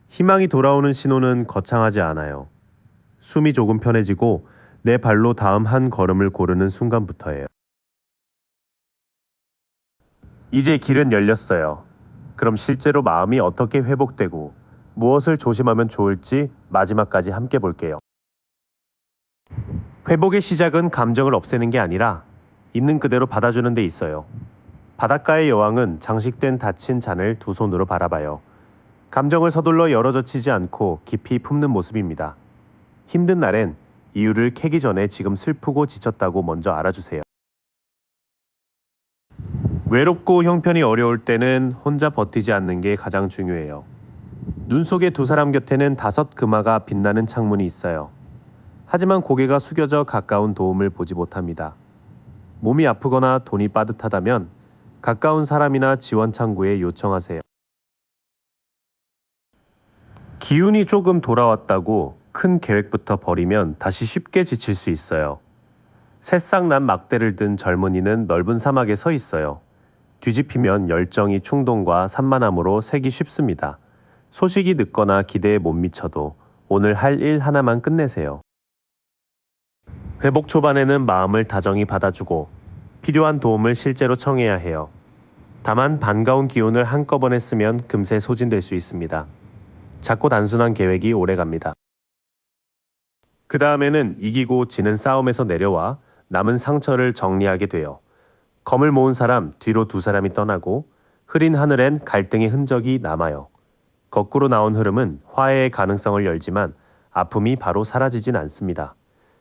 희망이 돌아오는 신호는 거창하지 않아요. 숨이 조금 편해지고 내 발로 다음 한 걸음을 고르는 순간부터예요. 이제 길은 열렸어요. 그럼 실제로 마음이 어떻게 회복되고 무엇을 조심하면 좋을지 마지막까지 함께 볼게요. 회복의 시작은 감정을 없애는 게 아니라 있는 그대로 받아주는 데 있어요. 바닷가의 여왕은 장식된 닫힌 잔을 두 손으로 바라봐요. 감정을 서둘러 열어젖히지 않고 깊이 품는 모습입니다. 힘든 날엔 이유를 캐기 전에 지금 슬프고 지쳤다고 먼저 알아주세요. 외롭고 형편이 어려울 때는 혼자 버티지 않는 게 가장 중요해요. 눈 속의 두 사람 곁에는 5 금화가 빛나는 창문이 있어요. 하지만 고개가 숙여져 가까운 도움을 보지 못합니다. 몸이 아프거나 돈이 빠듯하다면 가까운 사람이나 지원 창구에 요청하세요. 기운이 조금 돌아왔다고 큰 계획부터 버리면 다시 쉽게 지칠 수 있어요. 새싹 난 막대를 든 젊은이는 넓은 사막에 서 있어요. 뒤집히면 열정이 충동과 산만함으로 새기 쉽습니다. 소식이 늦거나 기대에 못 미쳐도 오늘 할 일 하나만 끝내세요. 회복 초반에는 마음을 다정히 받아주고 필요한 도움을 실제로 청해야 해요. 다만 반가운 기운을 한꺼번에 쓰면 금세 소진될 수 있습니다. 작고 단순한 계획이 오래갑니다. 그 다음에는 이기고 지는 싸움에서 내려와 남은 상처를 정리하게 돼요. 검을 모은 사람 뒤로 두 사람이 떠나고 흐린 하늘엔 갈등의 흔적이 남아요. 거꾸로 나온 흐름은 화해의 가능성을 열지만 아픔이 바로 사라지진 않습니다.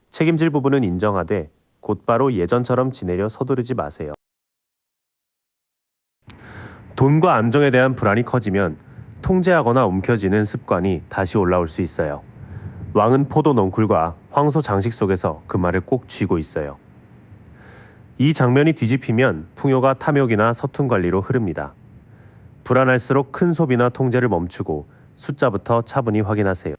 책임질 부분은 인정하되 곧바로 예전처럼 지내려 서두르지 마세요. 돈과 안정에 대한 불안이 커지면 통제하거나 움켜쥐는 습관이 다시 올라올 수 있어요. 왕은 포도 넝쿨과 황소 장식 속에서 그 말을 꼭 쥐고 있어요. 이 장면이 뒤집히면 풍요가 탐욕이나 서툰 관리로 흐릅니다. 불안할수록 큰 소비나 통제를 멈추고 숫자부터 차분히 확인하세요.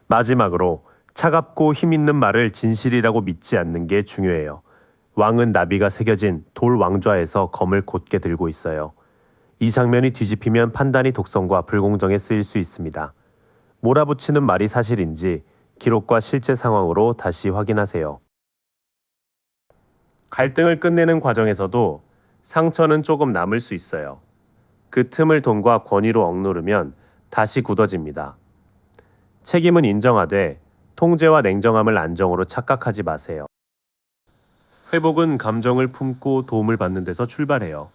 마지막으로 차갑고 힘있는 말을 진실이라고 믿지 않는 게 중요해요. 왕은 나비가 새겨진 돌 왕좌에서 검을 곧게 들고 있어요. 이 장면이 뒤집히면 판단이 독성과 불공정에 쓰일 수 있습니다. 몰아붙이는 말이 사실인지 기록과 실제 상황으로 다시 확인하세요. 갈등을 끝내는 과정에서도 상처는 조금 남을 수 있어요. 그 틈을 돈과 권위로 억누르면 다시 굳어집니다. 책임은 인정하되 통제와 냉정함을 안정으로 착각하지 마세요. 회복은 감정을 품고 도움을 받는 데서 출발해요.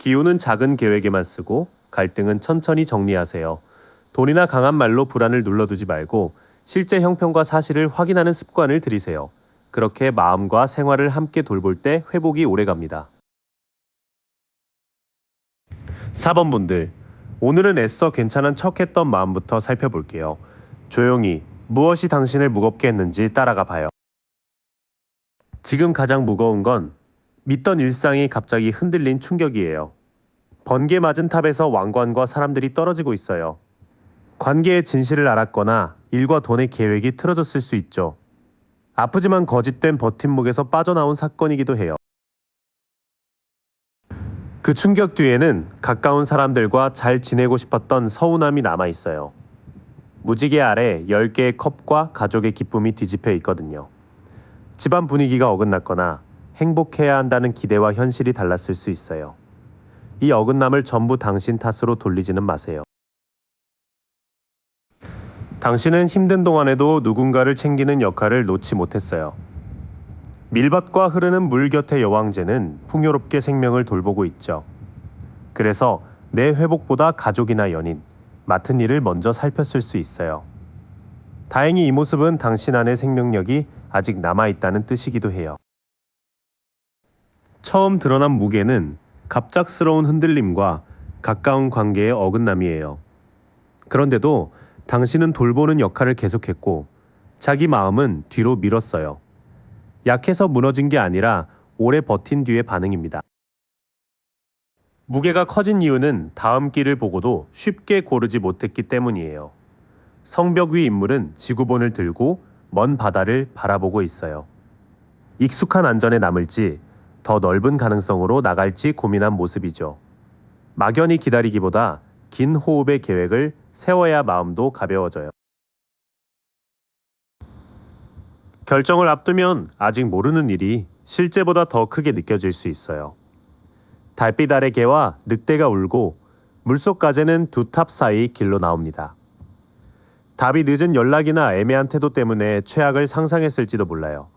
기호는 작은 계획에만 쓰고 갈등은 천천히 정리하세요. 돈이나 강한 말로 불안을 눌러두지 말고 실제 형편과 사실을 확인하는 습관을 들이세요. 그렇게 마음과 생활을 함께 돌볼 때 회복이 오래갑니다. 4번 분들, 오늘은 애써 괜찮은 척했던 마음부터 살펴볼게요. 조용히 무엇이 당신을 무겁게 했는지 따라가 봐요. 지금 가장 무거운 건 믿던 일상이 갑자기 흔들린 충격이에요. 번개 맞은 탑에서 왕관과 사람들이 떨어지고 있어요. 관계의 진실을 알았거나 일과 돈의 계획이 틀어졌을 수 있죠. 아프지만 거짓된 버팀목에서 빠져나온 사건이기도 해요. 그 충격 뒤에는 가까운 사람들과 잘 지내고 싶었던 서운함이 남아 있어요. 무지개 아래 10개의 컵과 가족의 기쁨이 뒤집혀 있거든요. 집안 분위기가 어긋났거나 행복해야 한다는 기대와 현실이 달랐을 수 있어요. 이 어긋남을 전부 당신 탓으로 돌리지는 마세요. 당신은 힘든 동안에도 누군가를 챙기는 역할을 놓지 못했어요. 밀밭과 흐르는 물 곁의 여왕제는 풍요롭게 생명을 돌보고 있죠. 그래서 내 회복보다 가족이나 연인, 맡은 일을 먼저 살폈을 수 있어요. 다행히 이 모습은 당신 안의 생명력이 아직 남아있다는 뜻이기도 해요. 처음 드러난 무게는 갑작스러운 흔들림과 가까운 관계의 어긋남이에요. 그런데도 당신은 돌보는 역할을 계속했고 자기 마음은 뒤로 밀었어요. 약해서 무너진 게 아니라 오래 버틴 뒤의 반응입니다. 무게가 커진 이유는 다음 길을 보고도 쉽게 고르지 못했기 때문이에요. 성벽 위 인물은 지구본을 들고 먼 바다를 바라보고 있어요. 익숙한 안전에 남을지 더 넓은 가능성으로 나갈지 고민한 모습이죠. 막연히 기다리기보다 긴 호흡의 계획을 세워야 마음도 가벼워져요. 결정을 앞두면 아직 모르는 일이 실제보다 더 크게 느껴질 수 있어요. 달빛 아래 개와 늑대가 울고 물속 가재는 두 탑 사이 길로 나옵니다. 답이 늦은 연락이나 애매한 태도 때문에 최악을 상상했을지도 몰라요.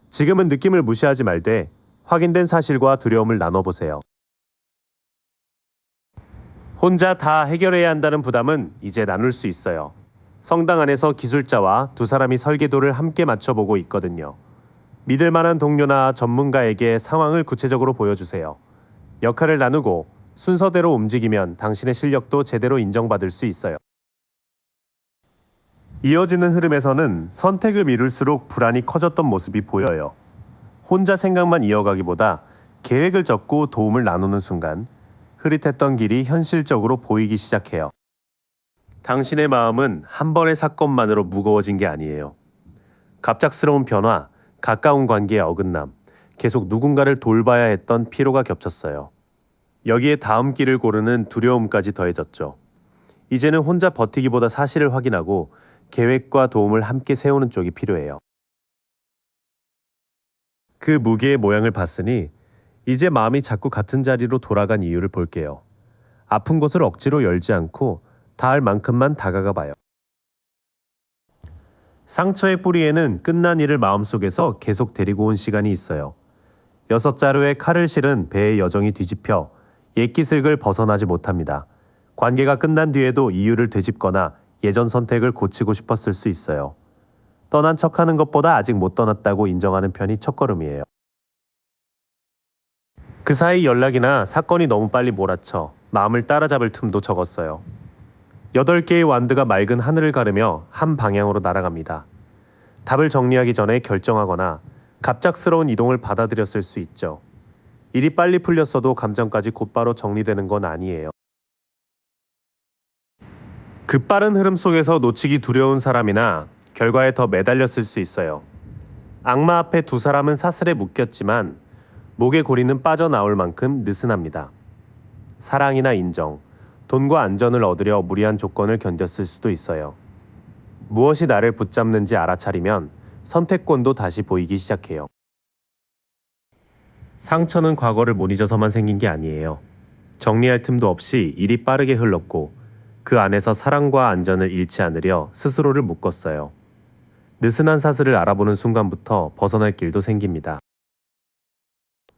지금은 느낌을 무시하지 말되 확인된 사실과 두려움을 나눠보세요. 혼자 다 해결해야 한다는 부담은 이제 나눌 수 있어요. 성당 안에서 기술자와 두 사람이 설계도를 함께 맞춰보고 있거든요. 믿을 만한 동료나 전문가에게 상황을 구체적으로 보여주세요. 역할을 나누고 순서대로 움직이면 당신의 실력도 제대로 인정받을 수 있어요. 이어지는 흐름에서는 선택을 미룰수록 불안이 커졌던 모습이 보여요. 혼자 생각만 이어가기보다 계획을 적고 도움을 나누는 순간 흐릿했던 길이 현실적으로 보이기 시작해요. 당신의 마음은 한 번의 사건만으로 무거워진 게 아니에요. 갑작스러운 변화, 가까운 관계의 어긋남, 계속 누군가를 돌봐야 했던 피로가 겹쳤어요. 여기에 다음 길을 고르는 두려움까지 더해졌죠. 이제는 혼자 버티기보다 사실을 확인하고 계획과 도움을 함께 세우는 쪽이 필요해요. 그 무게의 모양을 봤으니 이제 마음이 자꾸 같은 자리로 돌아간 이유를 볼게요. 아픈 곳을 억지로 열지 않고 닿을 만큼만 다가가 봐요. 상처의 뿌리에는 끝난 일을 마음속에서 계속 데리고 온 시간이 있어요. 6자루의 칼을 실은 배의 여정이 뒤집혀 옛기슬을 벗어나지 못합니다. 관계가 끝난 뒤에도 이유를 되짚거나 예전 선택을 고치고 싶었을 수 있어요. 떠난 척하는 것보다 아직 못 떠났다고 인정하는 편이 첫걸음이에요. 그 사이 연락이나 사건이 너무 빨리 몰아쳐 마음을 따라잡을 틈도 적었어요. 8개의 완드가 맑은 하늘을 가르며 한 방향으로 날아갑니다. 답을 정리하기 전에 결정하거나 갑작스러운 이동을 받아들였을 수 있죠. 일이 빨리 풀렸어도 감정까지 곧바로 정리되는 건 아니에요. 그 빠른 흐름 속에서 놓치기 두려운 사람이나 결과에 더 매달렸을 수 있어요. 악마 앞에 두 사람은 사슬에 묶였지만 목의 고리는 빠져나올 만큼 느슨합니다. 사랑이나 인정, 돈과 안전을 얻으려 무리한 조건을 견뎠을 수도 있어요. 무엇이 나를 붙잡는지 알아차리면 선택권도 다시 보이기 시작해요. 상처는 과거를 못 잊어서만 생긴 게 아니에요. 정리할 틈도 없이 일이 빠르게 흘렀고 그 안에서 사랑과 안전을 잃지 않으려 스스로를 묶었어요. 느슨한 사슬을 알아보는 순간부터 벗어날 길도 생깁니다.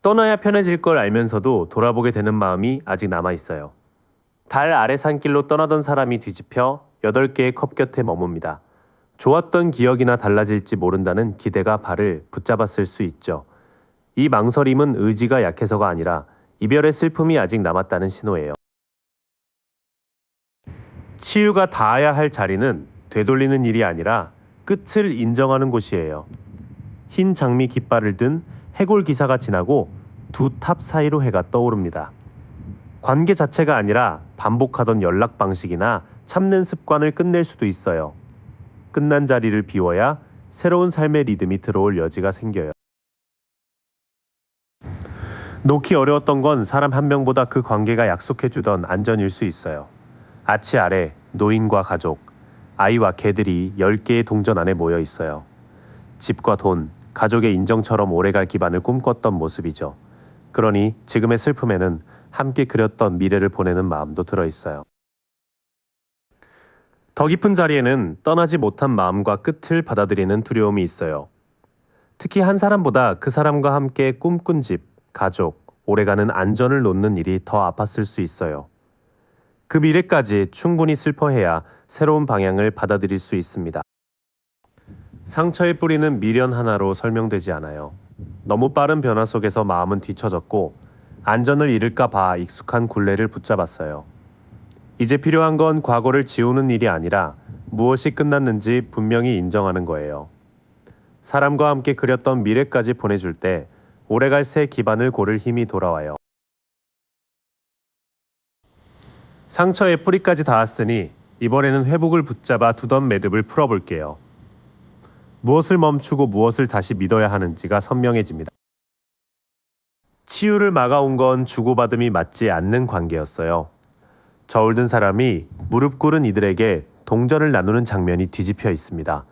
떠나야 편해질 걸 알면서도 돌아보게 되는 마음이 아직 남아 있어요. 달 아래 산길로 떠나던 사람이 뒤집혀 8개의 컵 곁에 머뭅니다. 좋았던 기억이나 달라질지 모른다는 기대가 발을 붙잡았을 수 있죠. 이 망설임은 의지가 약해서가 아니라 이별의 슬픔이 아직 남았다는 신호예요. 치유가 닿아야 할 자리는 되돌리는 일이 아니라 끝을 인정하는 곳이에요. 흰 장미 깃발을 든 해골 기사가 지나고 두 탑 사이로 해가 떠오릅니다. 관계 자체가 아니라 반복하던 연락 방식이나 참는 습관을 끝낼 수도 있어요. 끝난 자리를 비워야 새로운 삶의 리듬이 들어올 여지가 생겨요. 놓기 어려웠던 건 사람 한 명보다 그 관계가 약속해주던 안전일 수 있어요. 아치 아래 노인과 가족, 아이와 개들이 10개의 동전 안에 모여 있어요. 집과 돈, 가족의 인정처럼 오래갈 기반을 꿈꿨던 모습이죠. 그러니 지금의 슬픔에는 함께 그렸던 미래를 보내는 마음도 들어있어요. 더 깊은 자리에는 떠나지 못한 마음과 끝을 받아들이는 두려움이 있어요. 특히 한 사람보다 그 사람과 함께 꿈꾼 집, 가족, 오래가는 안전을 놓는 일이 더 아팠을 수 있어요. 그 미래까지 충분히 슬퍼해야 새로운 방향을 받아들일 수 있습니다. 상처의 뿌리는 미련 하나로 설명되지 않아요. 너무 빠른 변화 속에서 마음은 뒤처졌고 안전을 잃을까 봐 익숙한 굴레를 붙잡았어요. 이제 필요한 건 과거를 지우는 일이 아니라 무엇이 끝났는지 분명히 인정하는 거예요. 사람과 함께 그렸던 미래까지 보내줄 때 오래갈 새 기반을 고를 힘이 돌아와요. 상처의 뿌리까지 닿았으니 이번에는 회복을 붙잡아 두던 매듭을 풀어볼게요. 무엇을 멈추고 무엇을 다시 믿어야 하는지가 선명해집니다. 치유를 막아온 건 주고받음이 맞지 않는 관계였어요. 저울 든 사람이 무릎 꿇은 이들에게 동전을 나누는 장면이 뒤집혀 있습니다.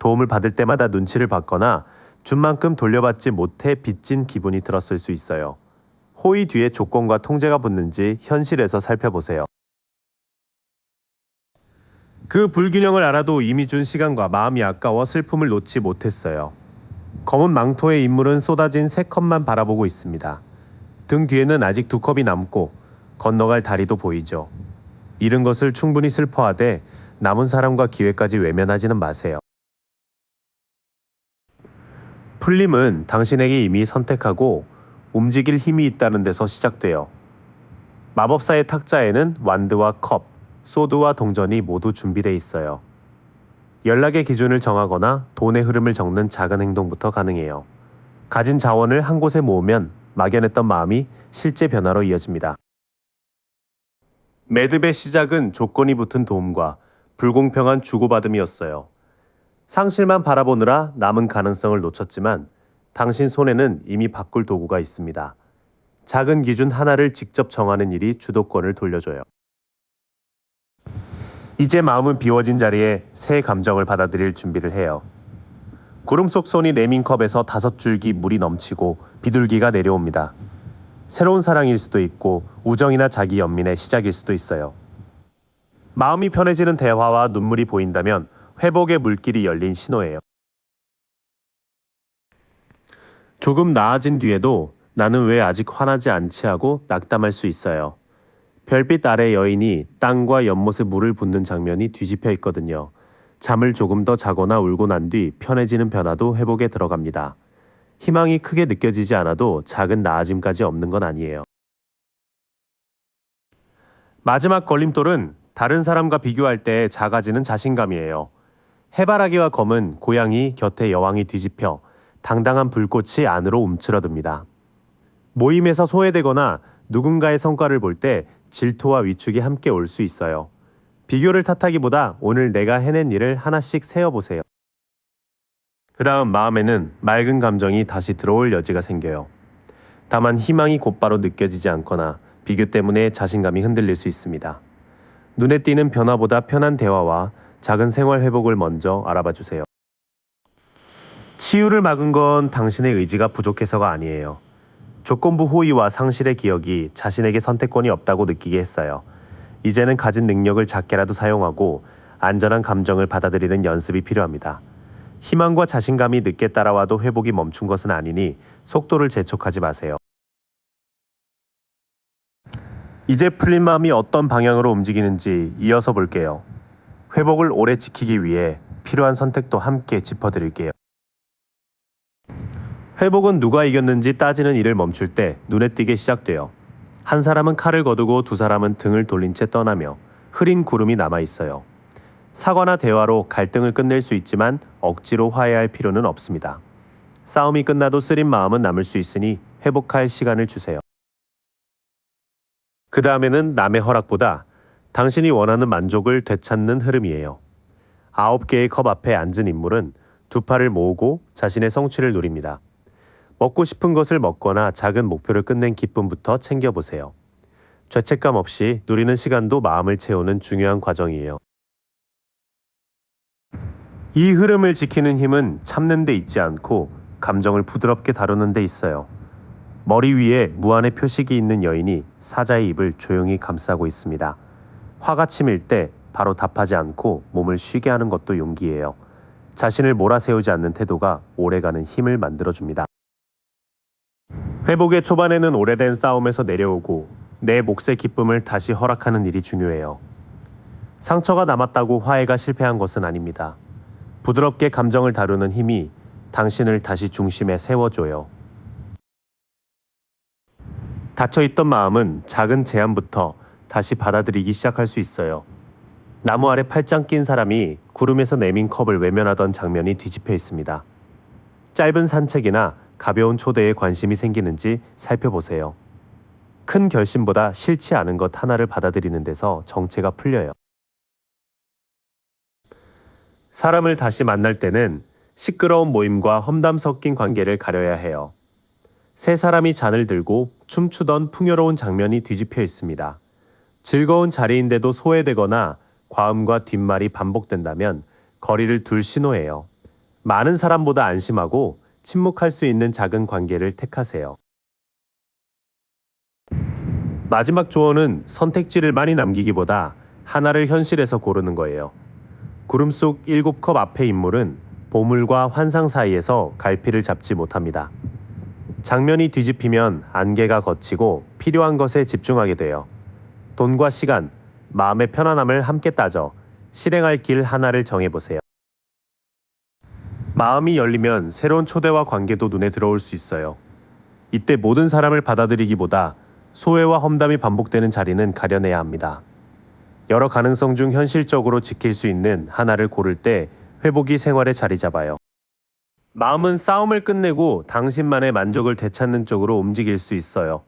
도움을 받을 때마다 눈치를 받거나 준 만큼 돌려받지 못해 빚진 기분이 들었을 수 있어요. 호의 뒤에 조건과 통제가 붙는지 현실에서 살펴보세요. 그 불균형을 알아도 이미 준 시간과 마음이 아까워 슬픔을 놓지 못했어요. 검은 망토의 인물은 쏟아진 3컵만 바라보고 있습니다. 등 뒤에는 아직 2컵이 남고 건너갈 다리도 보이죠. 잃은 것을 충분히 슬퍼하되 남은 사람과 기회까지 외면하지는 마세요. 풀림은 당신에게 이미 선택하고 움직일 힘이 있다는 데서 시작돼요. 마법사의 탁자에는 완드와 컵, 소드와 동전이 모두 준비되어 있어요. 연락의 기준을 정하거나 돈의 흐름을 적는 작은 행동부터 가능해요. 가진 자원을 한 곳에 모으면 막연했던 마음이 실제 변화로 이어집니다. 매듭의 시작은 조건이 붙은 도움과 불공평한 주고받음이었어요. 상실만 바라보느라 남은 가능성을 놓쳤지만 당신 손에는 이미 바꿀 도구가 있습니다. 작은 기준 하나를 직접 정하는 일이 주도권을 돌려줘요. 이제 마음은 비워진 자리에 새 감정을 받아들일 준비를 해요. 구름 속 손이 내민 컵에서 5줄기 물이 넘치고 비둘기가 내려옵니다. 새로운 사랑일 수도 있고 우정이나 자기 연민의 시작일 수도 있어요. 마음이 편해지는 대화와 눈물이 보인다면 회복의 물길이 열린 신호예요. 조금 나아진 뒤에도 나는 왜 아직 화나지 않지 하고 낙담할 수 있어요. 별빛 아래 여인이 땅과 연못에 물을 붓는 장면이 뒤집혀 있거든요. 잠을 조금 더 자거나 울고 난 뒤 편해지는 변화도 회복에 들어갑니다. 희망이 크게 느껴지지 않아도 작은 나아짐까지 없는 건 아니에요. 마지막 걸림돌은 다른 사람과 비교할 때 작아지는 자신감이에요. 해바라기와 검은 고양이 곁에 여왕이 뒤집혀 당당한 불꽃이 안으로 움츠러듭니다. 모임에서 소외되거나 누군가의 성과를 볼 때 질투와 위축이 함께 올 수 있어요. 비교를 탓하기보다 오늘 내가 해낸 일을 하나씩 세어보세요. 그 다음 마음에는 맑은 감정이 다시 들어올 여지가 생겨요. 다만 희망이 곧바로 느껴지지 않거나 비교 때문에 자신감이 흔들릴 수 있습니다. 눈에 띄는 변화보다 편한 대화와 작은 생활 회복을 먼저 알아봐 주세요. 치유를 막은 건 당신의 의지가 부족해서가 아니에요. 조건부 호의와 상실의 기억이 자신에게 선택권이 없다고 느끼게 했어요. 이제는 가진 능력을 작게라도 사용하고 안전한 감정을 받아들이는 연습이 필요합니다. 희망과 자신감이 늦게 따라와도 회복이 멈춘 것은 아니니 속도를 재촉하지 마세요. 이제 풀린 마음이 어떤 방향으로 움직이는지 이어서 볼게요. 회복을 오래 지키기 위해 필요한 선택도 함께 짚어드릴게요. 회복은 누가 이겼는지 따지는 일을 멈출 때 눈에 띄게 시작돼요. 한 사람은 칼을 거두고 두 사람은 등을 돌린 채 떠나며 흐린 구름이 남아 있어요. 사과나 대화로 갈등을 끝낼 수 있지만 억지로 화해할 필요는 없습니다. 싸움이 끝나도 쓰린 마음은 남을 수 있으니 회복할 시간을 주세요. 그 다음에는 남의 허락보다 당신이 원하는 만족을 되찾는 흐름이에요. 9개의 컵 앞에 앉은 인물은 두 팔을 모으고 자신의 성취를 누립니다. 먹고 싶은 것을 먹거나 작은 목표를 끝낸 기쁨부터 챙겨보세요. 죄책감 없이 누리는 시간도 마음을 채우는 중요한 과정이에요. 이 흐름을 지키는 힘은 참는 데 있지 않고 감정을 부드럽게 다루는 데 있어요. 머리 위에 무한의 표식이 있는 여인이 사자의 입을 조용히 감싸고 있습니다. 화가 치밀 때 바로 답하지 않고 몸을 쉬게 하는 것도 용기예요. 자신을 몰아세우지 않는 태도가 오래가는 힘을 만들어줍니다. 회복의 초반에는 오래된 싸움에서 내려오고 내 몫의 기쁨을 다시 허락하는 일이 중요해요. 상처가 남았다고 화해가 실패한 것은 아닙니다. 부드럽게 감정을 다루는 힘이 당신을 다시 중심에 세워줘요. 닫혀있던 마음은 작은 제안부터 다시 받아들이기 시작할 수 있어요. 나무 아래 팔짱 낀 사람이 구름에서 내민 컵을 외면하던 장면이 뒤집혀 있습니다. 짧은 산책이나 가벼운 초대에 관심이 생기는지 살펴보세요. 큰 결심보다 싫지 않은 것 하나를 받아들이는 데서 정체가 풀려요. 사람을 다시 만날 때는 시끄러운 모임과 험담 섞인 관계를 가려야 해요. 세 사람이 잔을 들고 춤추던 풍요로운 장면이 뒤집혀 있습니다. 즐거운 자리인데도 소외되거나 과음과 뒷말이 반복된다면 거리를 둘 신호예요. 많은 사람보다 안심하고 침묵할 수 있는 작은 관계를 택하세요. 마지막 조언은 선택지를 많이 남기기보다 하나를 현실에서 고르는 거예요. 구름 속 7컵 앞의 인물은 보물과 환상 사이에서 갈피를 잡지 못합니다. 장면이 뒤집히면 안개가 걷히고 필요한 것에 집중하게 돼요. 돈과 시간, 마음의 편안함을 함께 따져 실행할 길 하나를 정해보세요. 마음이 열리면 새로운 초대와 관계도 눈에 들어올 수 있어요. 이때 모든 사람을 받아들이기보다 소외와 험담이 반복되는 자리는 가려내야 합니다. 여러 가능성 중 현실적으로 지킬 수 있는 하나를 고를 때 회복이 생활에 자리 잡아요. 마음은 싸움을 끝내고 당신만의 만족을 되찾는 쪽으로 움직일 수 있어요.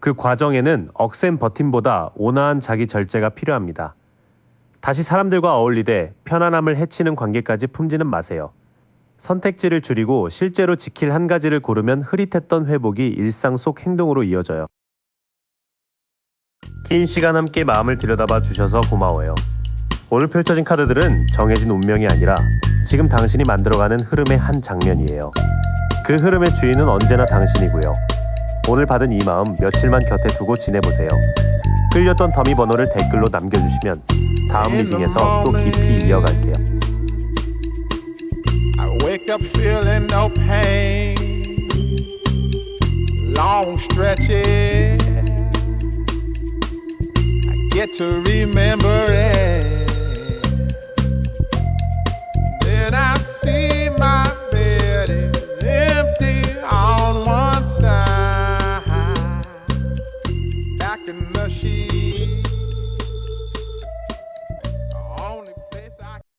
그 과정에는 억센 버팀보다 온화한 자기 절제가 필요합니다. 다시 사람들과 어울리되 편안함을 해치는 관계까지 품지는 마세요. 선택지를 줄이고 실제로 지킬 한 가지를 고르면 흐릿했던 회복이 일상 속 행동으로 이어져요. 긴 시간 함께 마음을 들여다봐 주셔서 고마워요. 오늘 펼쳐진 카드들은 정해진 운명이 아니라 지금 당신이 만들어가는 흐름의 한 장면이에요. 그 흐름의 주인은 언제나 당신이고요. 오늘 받은 이 마음 며칠만 곁에 두고 지내보세요. 끌렸던 더미 번호를 댓글로 남겨주시면 다음 리딩에서 또 깊이 이어갈게요. I wake up feeling no pain, long stretches, I get to remember it.